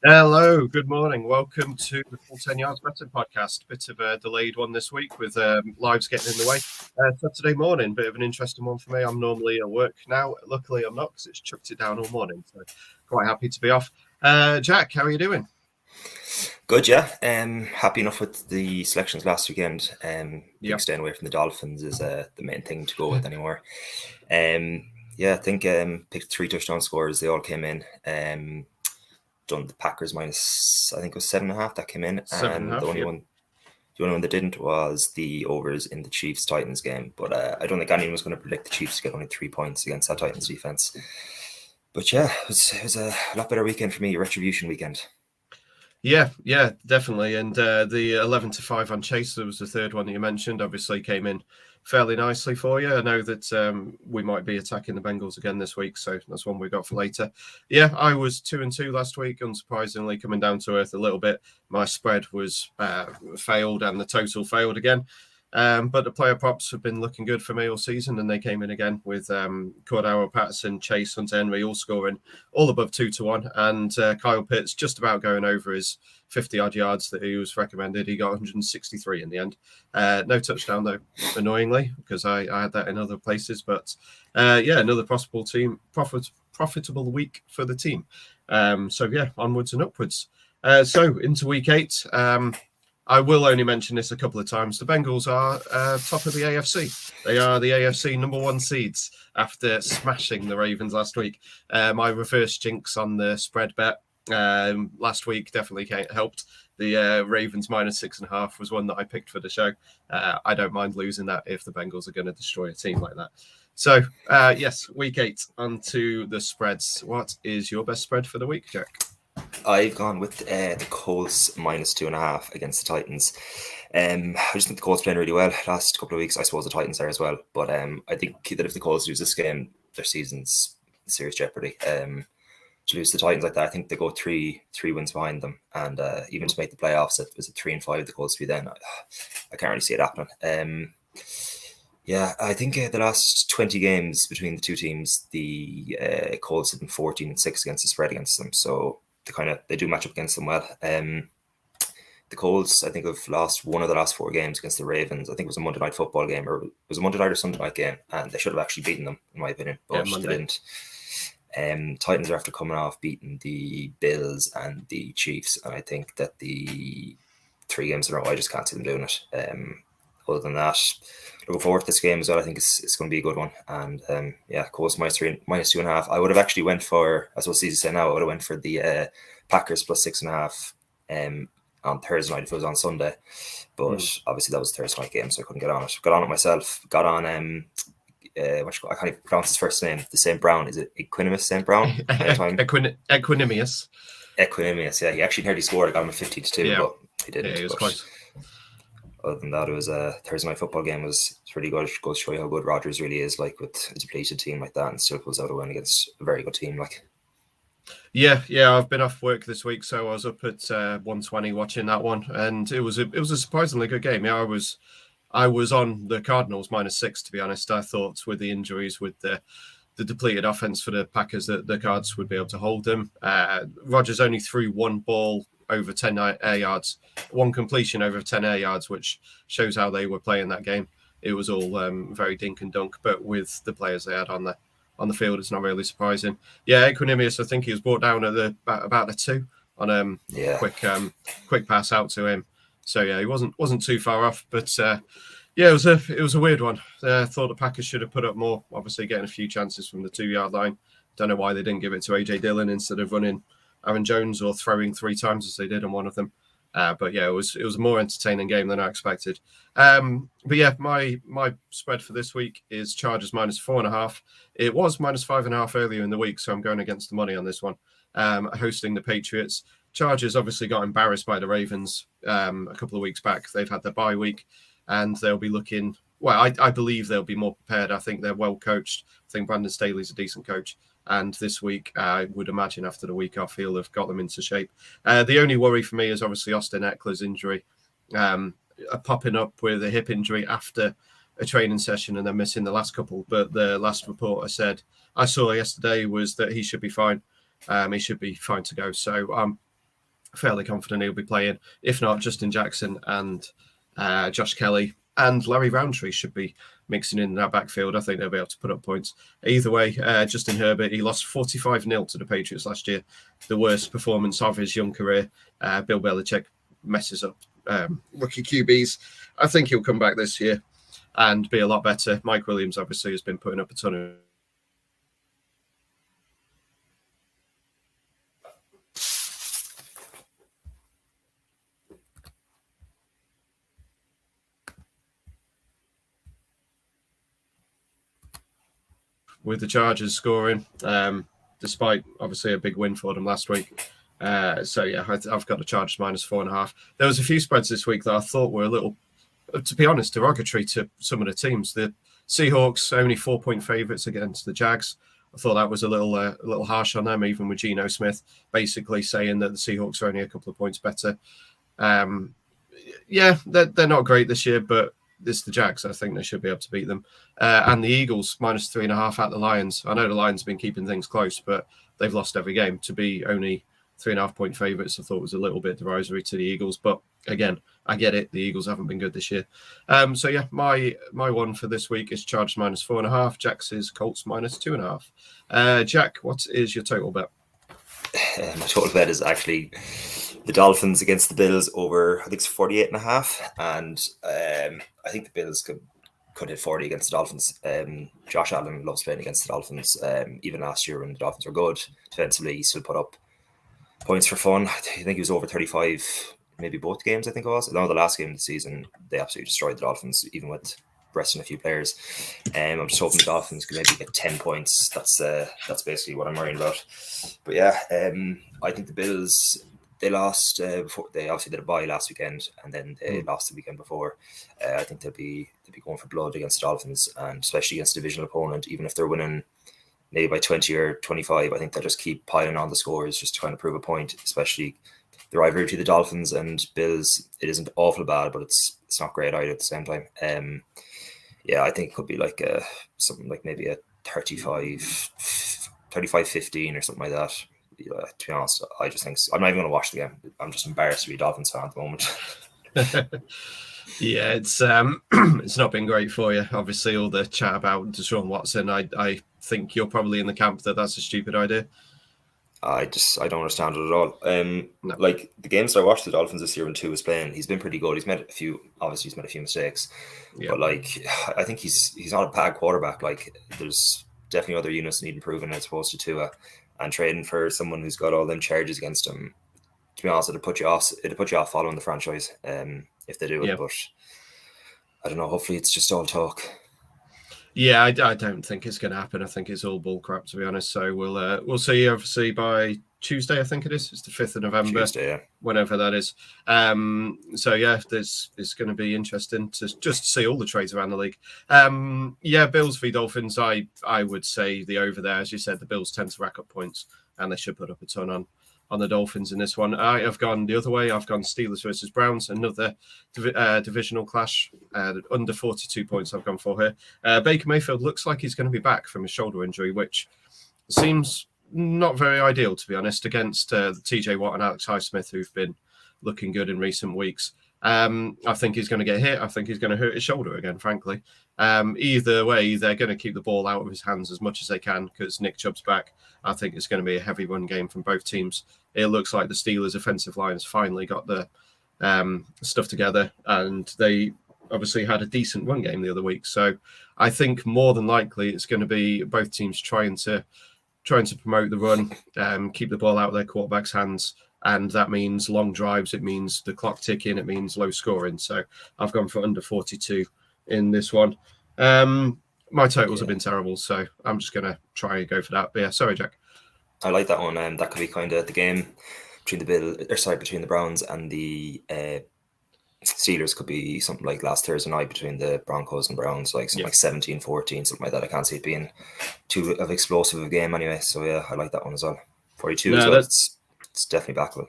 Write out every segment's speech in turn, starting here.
Hello, good morning. Welcome to the Full 10 Yards Betting Podcast. Bit of a delayed one this week with lives getting in the way. Saturday morning, bit of an interesting one for me. I'm normally at work now. Luckily, I'm not because it's chucked it down all morning. So quite happy to be off. Jack, how are you doing? Good, yeah. Happy enough with the selections last weekend. Yep. Staying away from the Dolphins is the main thing to go with anymore. I think picked 3 touchdown scores. They all came in. Done the Packers minus, I think it was 7.5 that came in, 7.5, and the only one that didn't was the overs in the Chiefs Titans game. But I don't think anyone was going to predict the Chiefs to get only 3 points against that Titans defense. But yeah, it was a lot better weekend for me. Retribution weekend. Yeah, definitely. And the 11-5 on Chase, that was the third one that you mentioned, obviously came in fairly nicely for you. I know that we might be attacking the Bengals again this week, so that's one we got for later. Yeah, I was 2-2 last week, unsurprisingly, coming down to earth a little bit. My spread was failed and the total failed again. But the player props have been looking good for me all season, and they came in again with Cordero Patterson, Chase, Hunter Henry all scoring all above 2-1, and Kyle Pitts just about going over his 50-odd yards that he was recommended. He got 163 in the end. No touchdown, though, annoyingly, because I had that in other places. But another profitable week for the team. Onwards and upwards. So into week 8. I will only mention this a couple of times. The Bengals are top of the AFC. They are the AFC number 1 seeds after smashing the Ravens last week. My reverse jinx on the spread bet last week definitely helped. The Ravens minus 6.5 was one that I picked for the show. I don't mind losing that if the Bengals are going to destroy a team like that. So, yes, week 8, onto the spreads. What is your best spread for the week, Jack? I've gone with the Colts minus 2.5 against the Titans. I just think the Colts playing really well last couple of weeks. I suppose the Titans are as well. But I think that if the Colts lose this game, their season's in serious jeopardy. To lose the Titans like that, I think they go three wins behind them. And even to make the playoffs, it was a 3-5 the Colts be then. I can't really see it happening. I think the last 20 games between the two teams, the Colts have been 14-6 against the spread against them. So they do match up against them well. The Colts, I think, have lost one of the last 4 games against the Ravens. I think it was a Monday Night Football game, or it was a Monday Night or Sunday Night game, and they should have actually beaten them, in my opinion, but they didn't. Titans are after coming off beating the Bills and the Chiefs, and I think that the 3 games in a row, I just can't see them doing it. Other than that, looking forward to this game as well. I think it's going to be a good one. And Colts minus 2.5. I would have actually went for, as what Cece said now, I would have went for the Packers plus 6.5 on Thursday night if it was on Sunday. But obviously that was a Thursday night game, so I couldn't get on it. Got on it myself. Got on I can't even pronounce his first name. The St. Brown. Is it Equanimous St. Brown? Equanimous. Equanimous, yeah. He actually nearly scored. I got him a 15-2, but he didn't. Yeah, he was close. Other than that, it was a Thursday night football game. It's really good. It goes to show you how good Rodgers really is, like with a depleted team like that, and still pulls out a win against a very good team. Like, yeah, I've been off work this week, so I was up at 1:20 watching that one, and it was a surprisingly good game. Yeah, I was on the Cardinals minus 6. To be honest, I thought with the injuries, with the depleted offense for the Packers, that the Cards would be able to hold them. Rodgers only threw one ball over 10 air yards, one completion over 10 air yards, which shows how they were playing that game. It was all very dink and dunk, but with the players they had on the field, it's not really surprising. Yeah, Equanimous, I think he was brought down at about the 2 on quick pass out to him. So yeah, he wasn't too far off, but it was a weird one. I thought the Packers should have put up more, obviously getting a few chances from the 2-yard line. Don't know why they didn't give it to AJ Dillon instead of running Aaron Jones or throwing 3 times as they did on one of them. But yeah, it was a more entertaining game than I expected. But yeah, my spread for this week is Chargers minus 4.5. It was minus 5.5 earlier in the week, so I'm going against the money on this one. Hosting the Patriots. Chargers obviously got embarrassed by the Ravens a couple of weeks back. They've had their bye week, and they'll be looking. Well, I believe they'll be more prepared. I think they're well coached. I think Brandon Staley's a decent coach. And this week, I would imagine after the week off, he'll have got them into shape. The only worry for me is obviously Austin Eckler's injury, popping up with a hip injury after a training session and then missing the last couple. But the last report I saw yesterday was that he should be fine. He should be fine to go. So I'm fairly confident he'll be playing. If not, Justin Jackson and Josh Kelly and Larry Roundtree should be mixing in that backfield. I think they'll be able to put up points. Either way, Justin Herbert, he lost 45-0 to the Patriots last year, the worst performance of his young career. Bill Belichick messes up rookie QBs. I think he'll come back this year and be a lot better. Mike Williams obviously has been putting up a ton of with the Chargers scoring, despite obviously a big win for them last week. So yeah, I've got the Chargers -4.5. There was a few spreads this week that I thought were a little, to be honest, derogatory to some of the teams. The Seahawks only 4-point favourites against the Jags. I thought that was a little harsh on them, even with Geno Smith basically saying that the Seahawks are only a couple of points better. Yeah, they're not great this year, but it's the Jags. I think they should be able to beat them. And the Eagles -3.5 at the Lions. I know the Lions have been keeping things close, but they've lost every game. To be only 3.5-point favourites, I thought was a little bit derisory to the Eagles. But again, I get it. The Eagles haven't been good this year. So yeah, my one for this week is Chargers -4.5. Jack's is Colts -2.5. Jack, what is your total bet? My total bet is actually the Dolphins against the Bills over, I think it's 48.5. And I think the Bills could hit 40 against the Dolphins. Josh Allen loves playing against the Dolphins. Even last year when the Dolphins were good defensively, he still put up points for fun. I think he was over 35, maybe both games, I think it was. No, the last game of the season, they absolutely destroyed the Dolphins, even with resting a few players. I'm just hoping the Dolphins can maybe get 10 points. That's basically what I'm worrying about. But yeah, I think the Bills, they lost before. They obviously did a bye last weekend, and then they lost the weekend before. I think they'll be going for blood against the Dolphins, and especially against a divisional opponent. Even if they're winning maybe by 20 or 25, I think they'll just keep piling on the scores, just trying to prove a point. Especially the rivalry between the Dolphins and Bills, it isn't awful bad, but it's not great either at the same time. Yeah, I think it could be like something like maybe a 35-15 or something like that. Yeah, to be honest, I just think I'm not even going to watch the game. I'm just embarrassed to be a Dolphins fan at the moment. Yeah, it's not been great for you. Obviously, all the chat about Deshaun Watson. I think you're probably in the camp that that's a stupid idea. I don't understand it at all. No. Like the games that I watched the Dolphins this year when Tua was playing, he's been pretty good. He's made a few mistakes, but like I think he's not a bad quarterback. Like there's definitely other units that need improving as opposed to Tua, and trading for someone who's got all them charges against him. To be honest, it'd put you off following the franchise. If they do it, but I don't know. Hopefully, it's just all talk. Yeah, I don't think it's going to happen. I think it's all bull crap, to be honest. So we'll see. Obviously, by Tuesday, I think it is. It's the 5th of November. Tuesday, yeah. Whenever that is. So yeah, it's going to be interesting to just see all the trades around the league. Yeah, Bills v Dolphins. I would say the over there, as you said. The Bills tend to rack up points, and they should put up a ton on the Dolphins in this one. I have gone the other way. I've gone Steelers versus Browns, another divisional clash. Under 42 points I've gone for here. Baker Mayfield looks like he's going to be back from his shoulder injury, which seems not very ideal, to be honest, against TJ Watt and Alex Highsmith, who've been looking good in recent weeks. I think he's going to get hit. I think he's going to hurt his shoulder again, frankly. Either way, they're going to keep the ball out of his hands as much as they can because Nick Chubb's back. I think it's going to be a heavy run game from both teams. It looks like the Steelers' offensive line has finally got the stuff together, and they obviously had a decent run game the other week. So I think more than likely it's going to be both teams trying to promote the run, keep the ball out of their quarterback's hands. And that means long drives. It means the clock ticking. It means low scoring. So I've gone for under 42 in this one. My totals have been terrible, so I'm just going to try and go for that. But yeah, sorry, Jack. I like that one. That could be kind of the game between the Browns and the Steelers. Could be something like last Thursday night between the Broncos and Browns, like something like 17-14, something like that. I can't see it being too explosive of a game anyway. So yeah, I like that one as well. 42 as well. It's definitely backable.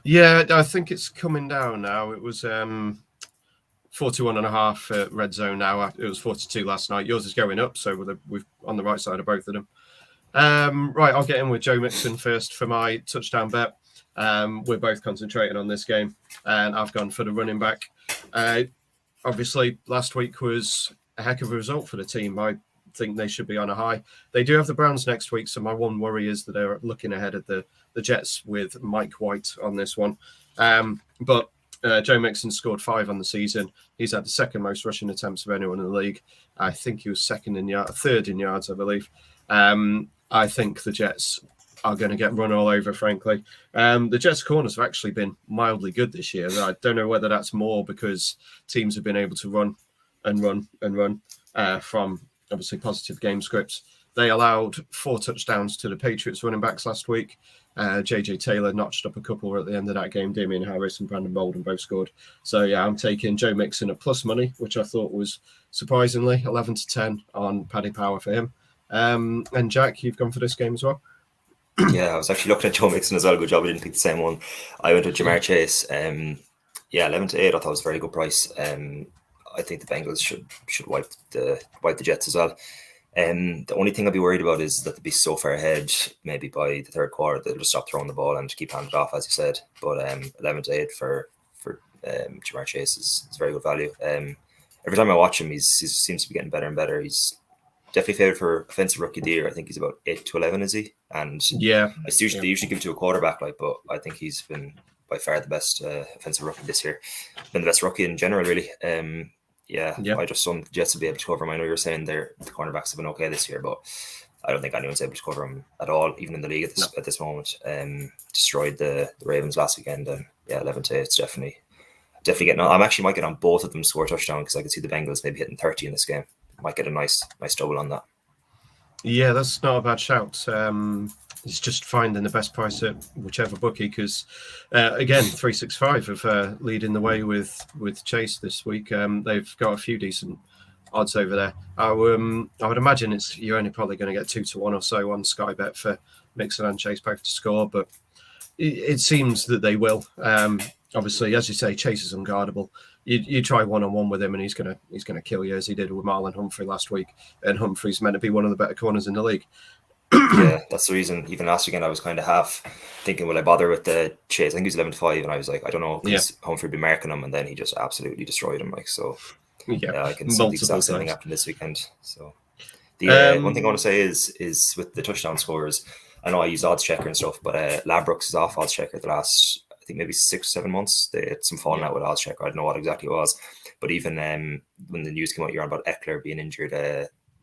Yeah, I think it's coming down now. It was 41.5 at Red Zone now. It was 42 last night. Yours is going up, so we're on the right side of both of them. Right, I'll get in with Joe Mixon first for my touchdown bet. We're both concentrating on this game, and I've gone for the running back. Obviously, last week was a heck of a result for the team. I think they should be on a high. They do have the Browns next week, so my one worry is that they're looking ahead of the Jets with Mike White on this one. But Joe Mixon scored 5 on the season. He's had the second most rushing attempts of anyone in the league. I think he was third in yards, I believe. I think the Jets are going to get run all over, frankly. The Jets' corners have actually been mildly good this year. I don't know whether that's more because teams have been able to run from obviously positive game scripts. They allowed 4 touchdowns to the Patriots running backs last week. JJ Taylor notched up a couple at the end of that game. Damian Harris and Brandon Bolden both scored. So, yeah, I'm taking Joe Mixon at plus money, which I thought was surprisingly 11-10 on Paddy Power for him. And Jack, you've gone for this game as well? Yeah, I was actually looking at Joe Mixon as well. Good job we didn't pick the same one. I went with Jamar Chase. 11-8. I thought it was a very good price. I think the Bengals should wipe the Jets as well. The only thing I'd be worried about is that they'll be so far ahead, maybe by the third quarter, they'll just stop throwing the ball and keep handing it off, as you said. But 11-8 for Jamar Chase is very good value. Every time I watch him, he seems to be getting better and better. He's definitely favored for offensive rookie of the year. I think he's about 8-11, is he? And yeah, they usually give it to a quarterback, but I think he's been by far the best offensive rookie this year. Been the best rookie in general, really. I just don't think the Jets will be able to cover him. I know you're saying the cornerbacks have been okay this year, but I don't think anyone's able to cover him at all, even in the league at this moment. Destroyed the Ravens last weekend, and 11-8. It's definitely getting on. I might get on both of them to score a touchdown because I can see the Bengals maybe hitting 30 in this game. Might get a nice double on that. Yeah, that's not a bad shout. It's just finding the best price at whichever bookie because, again, 365 of leading the way with Chase this week. They've got a few decent odds over there. I would imagine you're only probably going to get 2-1 or so on Sky Bet for Mixon and Chase both to score, but it seems that they will. Obviously, as you say, Chase is unguardable. You try one-on-one with him, and he's gonna kill you as he did with Marlon Humphrey last week. And Humphrey's meant to be one of the better corners in the league. Yeah, that's the reason. Even last weekend, I was kind of half thinking, will I bother with the Chase? I think he was 11-5, and I was like, I don't know, because Humphrey been marking him, and then he just absolutely destroyed him. I can see the exact same thing happen this weekend. So the one thing I want to say is with the touchdown scorers, I know I use odds checker and stuff, but Labrooks is off odds checker the last, I think maybe 6 or 7 months. They had some falling out with odds checker. I don't know what exactly it was, but even when the news came out, about Eckler being injured,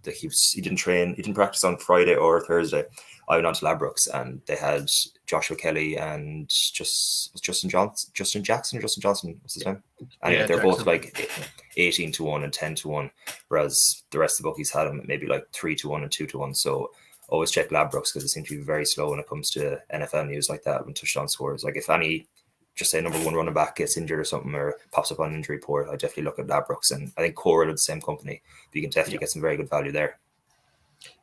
he didn't practice on Friday or Thursday. I went on to Labrooks and they had Joshua Kelly and Justin Jackson, what's his name? And they're both like 18-1 and 10-1, whereas the rest of the bookies had them maybe like 3-1 and 2-1. So always check Labrooks because it seems to be very slow when it comes to NFL news like that when touchdown scores. Like if any, just say number one running back gets injured or something or pops up on injury report, I definitely look at Labrooks, and I think Coral are the same company. But you can definitely get some very good value there.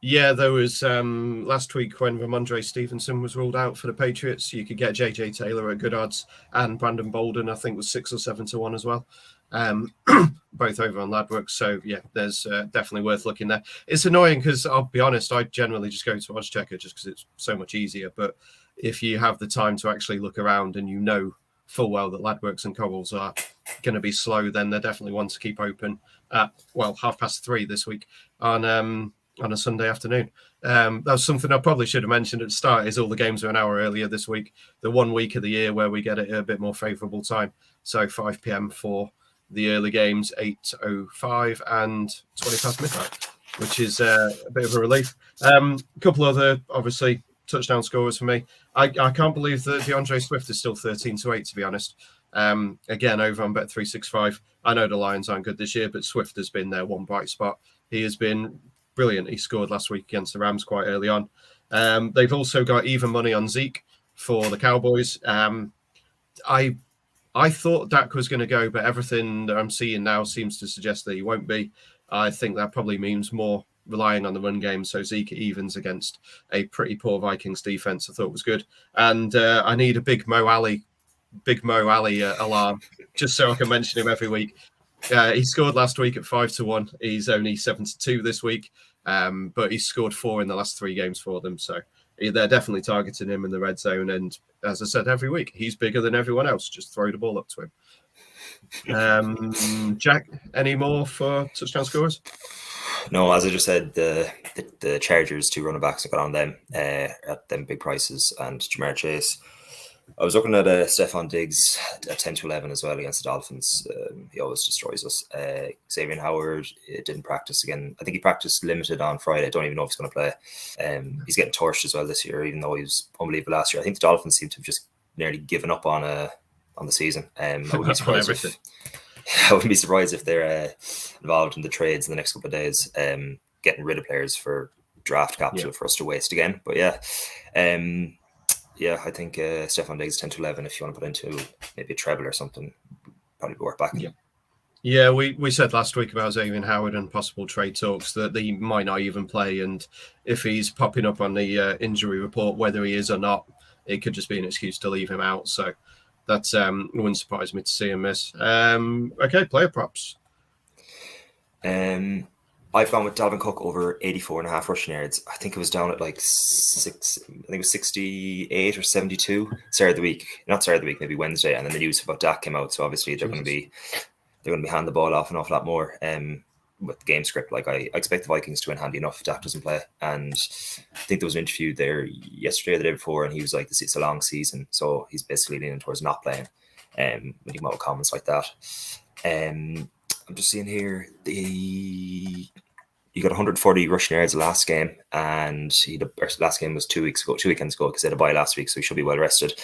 Yeah, there was last week when Ramondre Stevenson was ruled out for the Patriots, you could get JJ Taylor at good odds, and Brandon Bolden I think was 6 or 7-1 as well. Both over on Ladbrokes, so yeah, there's definitely worth looking there. It's annoying because I'll be honest, I generally just go to odds checker just because it's so much easier. But if you have the time to actually look around and you know full well that Ladbrokes and Cobbles are going to be slow, then they're definitely one to keep open at 3:30 this week on a Sunday afternoon. That's something I probably should have mentioned at the start, is all the games are an hour earlier this week, the 1 week of the year where we get it at a bit more favourable time. So 5 p.m. for the early games, 8:05 and 20 past midnight, which is a bit of a relief. A couple other, obviously, touchdown scorers for me. I can't believe that DeAndre Swift is still 13-8, to be honest. Again, over on Bet365. I know the Lions aren't good this year, but Swift has been their one bright spot. He has been brilliant. He scored last week against the Rams quite early on. They've also got even money on Zeke for the Cowboys. I thought Dak was going to go, but everything that I'm seeing now seems to suggest that he won't be. I think that probably means more relying on the run game. So Zeke evens against a pretty poor Vikings defense. I thought was good. And I need a big Mo Alley alarm just so I can mention him every week. He scored last week at 5-1. He's only 7-2 this week, but he's scored 4 in the last 3 games for them. So they're definitely targeting him in the red zone. And as I said every week, he's bigger than everyone else. Just throw the ball up to him. Jack, any more for touchdown scorers? No, as I just said, the Chargers, 2 running backs, I got on them at them big prices, and Jamar Chase. I was looking at Stephon Diggs at 10-11 as well against the Dolphins. He always destroys us. Xavier Howard didn't practice again. I think he practiced limited on Friday. I don't even know if he's going to play. He's getting torched as well this year, even though he was unbelievable last year. I think the Dolphins seem to have just nearly given up on the season. I wouldn't be surprised if they're involved in the trades in the next couple of days, getting rid of players for draft capital for us to waste again. But yeah, I think Stephon Diggs 10-11. If you want to put into maybe a treble or something, probably be worth backing. Yeah, we said last week about Xavier Howard and possible trade talks that he might not even play, and if he's popping up on the injury report, whether he is or not, it could just be an excuse to leave him out. So that's wouldn't surprise me to see him miss. Okay, player props. I've gone with Dalvin Cook over 84.5 rushing yards. I think it was down at like 68 or 72. Maybe Wednesday, and then the news about Dak came out. So obviously they're going to be handing the ball off an awful lot more. With the game script, like I expect the Vikings to win handy enough if Dak doesn't play. And I think there was an interview there yesterday or the day before, and he was like, "It's a long season," so he's basically leaning towards not playing. When he came out with comments like that. I'm just seeing here he got 140 rushing yards last game, and last game was 2 weekends ago, because he had a bye last week, so he should be well rested.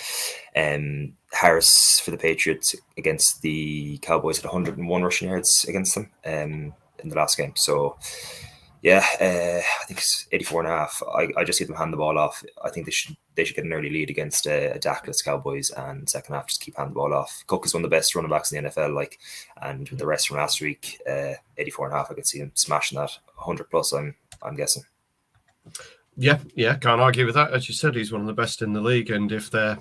Harris for the Patriots against the Cowboys had 101 rushing yards against them in the last game. So yeah, I think it's 84.5. I just see them hand the ball off. I think they should get an early lead against a Dakless Cowboys, and second half just keep handing the ball off. Cook is one of the best running backs in the NFL, and with the rest from last week, 84.5. I could see him smashing that 100 plus. I'm guessing. Yeah, can't argue with that. As you said, he's one of the best in the league, and if they're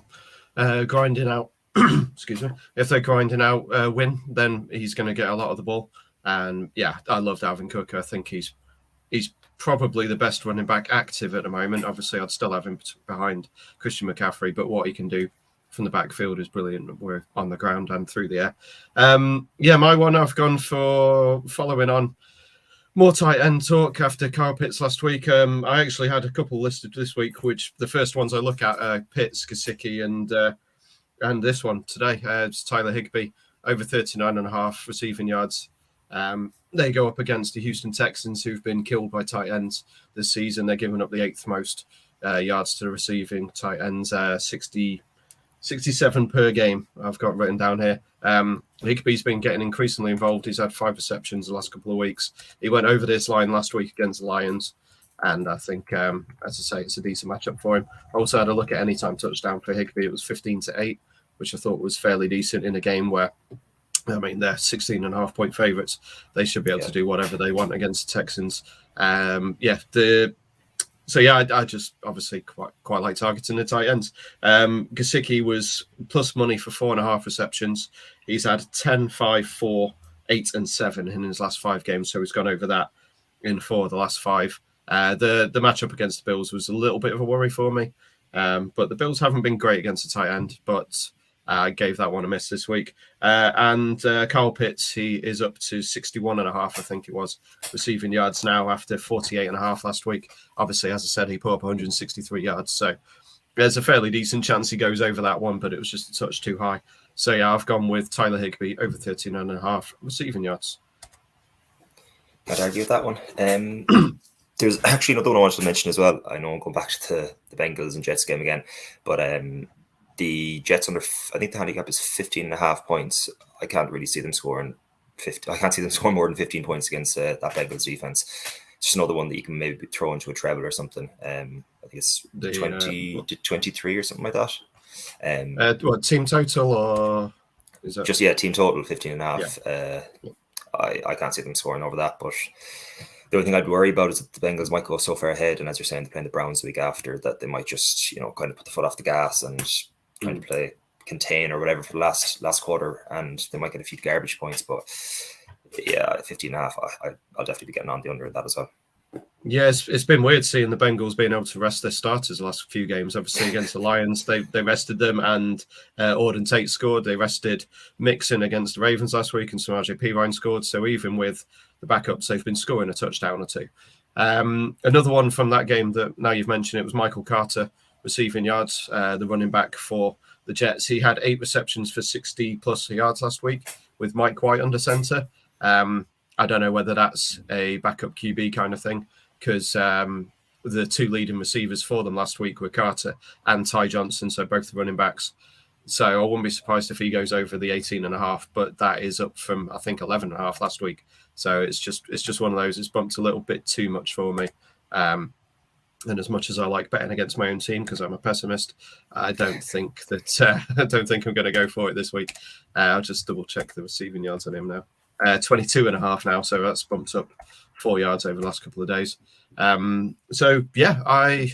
grinding out, if they're grinding out win, then he's going to get a lot of the ball. And yeah, I love Dalvin Cook. I think he's probably the best running back active at the moment. Obviously, I'd still have him behind Christian McCaffrey, but what he can do from the backfield is brilliant. We're on the ground and through the air. My one, I've gone for following on more tight end talk after Kyle Pitts last week. I actually had a couple listed this week, which the first ones I look at are Pitts, Gesicki, and this one today. It's Tyler Higby, over 39.5 receiving yards. They go up against the Houston Texans, who've been killed by tight ends this season. They're giving up the 8th most yards to the receiving tight ends, 67 per game, I've got written down here. Higby's been getting increasingly involved. He's had 5 receptions the last couple of weeks. He went over this line last week against the Lions, and I think, as I say, it's a decent matchup for him. I also had a look at anytime touchdown for Higby. It was 15-8, which I thought was fairly decent in a game where, I mean, they're 16.5-point favourites. They should be able to do whatever they want against the Texans. I just obviously quite like targeting the tight ends. Gesicki was plus money for 4.5 receptions. He's had 10, 5, 4, 8, and 7 in his last 5 games, so he's gone over that in 4 of the last 5. The matchup against the Bills was a little bit of a worry for me, but the Bills haven't been great against the tight end, but I gave that one a miss this week. And Kyle Pitts, he is up to 61.5, I think it was, receiving yards now after 48.5 last week. Obviously, as I said, he put up 163 yards. So there's a fairly decent chance he goes over that one, but it was just a touch too high. So yeah, I've gone with Tyler Higby over 39.5 receiving yards. I'd argue with that one. There's actually another one I wanted to mention as well. I know I'm going back to the Bengals and Jets game again, but the Jets under, I think the handicap is 15.5 points. I can't really see them scoring 50. I can't see them scoring more than 15 points against that Bengals defense. It's just another one that you can maybe throw into a treble or something. I think it's 23 or something like that. What, team total, or is that just team total 15.5? I can't see them scoring over that, but the only thing I'd worry about is that the Bengals might go so far ahead, and as you're saying, they're playing the Browns the week after, that they might just kind of put the foot off the gas and kind of play contain or whatever for the last quarter, and they might get a few garbage points. But yeah, 15.5, I'll definitely be getting on the under in that as well. Yeah, it's been weird seeing the Bengals being able to rest their starters the last few games. Obviously, against the Lions, they rested them, and Auden Tate scored. They rested Mixon against the Ravens last week, and Samaje Perine scored. So even with the backups, they've been scoring a touchdown or two. Another one from that game that now you've mentioned, it was Michael Carter receiving yards, the running back for the Jets. He had 8 receptions for 60+ yards last week with Mike White under center. I don't know whether that's a backup QB kind of thing, because the 2 leading receivers for them last week were Carter and Ty Johnson, so both the running backs. So I wouldn't be surprised if he goes over the 18.5, but that is up from, I think, 11.5 last week. So it's just one of those. It's bumped a little bit too much for me. And as much as I like betting against my own team because I'm a pessimist, I don't think I'm going to go for it this week. I'll just double check the receiving yards on him now. 22.5 now, so that's bumped up 4 yards over the last couple of days. So yeah, I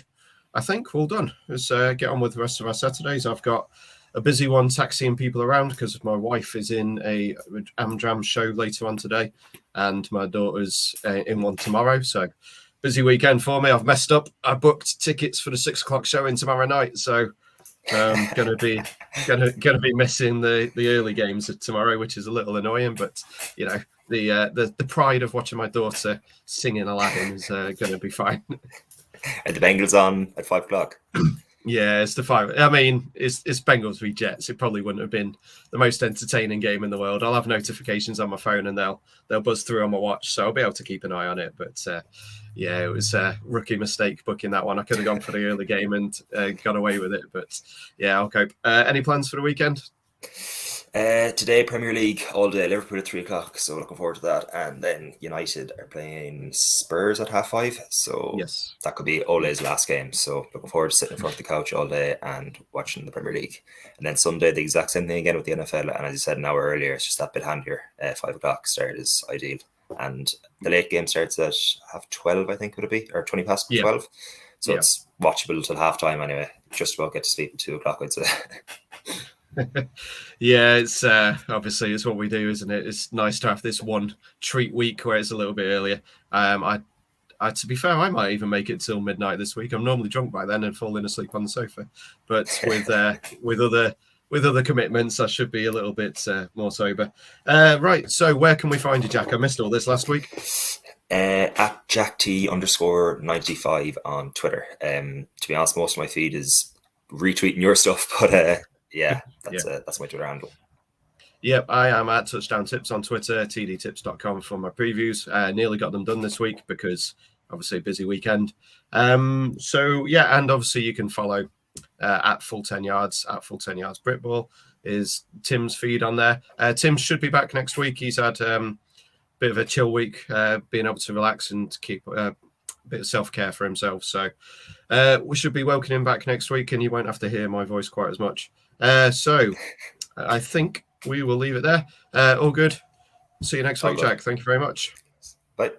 think we're all done. Let's get on with the rest of our Saturdays. I've got a busy one taxiing people around because my wife is in a Amdram show later on today, and my daughter's in one tomorrow. So busy weekend for me. I've messed up. I booked tickets for the 6 o'clock showing tomorrow night, so gonna be missing the early games of tomorrow, which is a little annoying. But you know, the pride of watching my daughter singing Aladdin is gonna be fine. Are the Bengals on at 5 o'clock? Yeah, it's the 5. I mean, it's Bengals v Jets. It probably wouldn't have been the most entertaining game in the world. I'll have notifications on my phone and they'll buzz through on my watch, so I'll be able to keep an eye on it. But yeah, it was a rookie mistake booking that one. I could have gone for the early game and got away with it. But yeah, I'll cope. Any plans for the weekend? Today, Premier League all day. Liverpool at 3 o'clock, so looking forward to that. And then United are playing Spurs at 5:30, so Yes, that could be Ole's last game. So looking forward to sitting in front of the couch all day and watching the Premier League. And then Sunday, the exact same thing again with the NFL. And as you said an hour earlier, it's just that bit handier. 5 o'clock start is ideal. And the late game starts at 12:30, I think, would it be? Or 20 past 12. So it's watchable till halftime anyway. Just about get to sleep at 2 o'clock, I'd say. Yeah, it's obviously it's what we do, isn't it? It's nice to have this one treat week where it's a little bit earlier. I to be fair, I might even make it till midnight this week. I'm normally drunk by then and falling asleep on the sofa, but with other commitments, I should be a little bit more sober. Right, so where can we find you, Jack? I missed all this last week. At JackT_95 on Twitter. To be honest, most of my feed is retweeting your stuff, but yeah, that's my Twitter handle. Yep, I am at Touchdown Tips on Twitter, tdtips.com for my previews. Nearly got them done this week because obviously a busy weekend. So yeah, and obviously you can follow at Full 10 Yards, at Full 10 Yards Britball is Tim's feed on there. Tim should be back next week. He's had a bit of a chill week, being able to relax and keep a bit of self-care for himself. So we should be welcoming him back next week and you won't have to hear my voice quite as much. So I think we will leave it there. All good. See you next week, Jack. Thank you very much. Bye.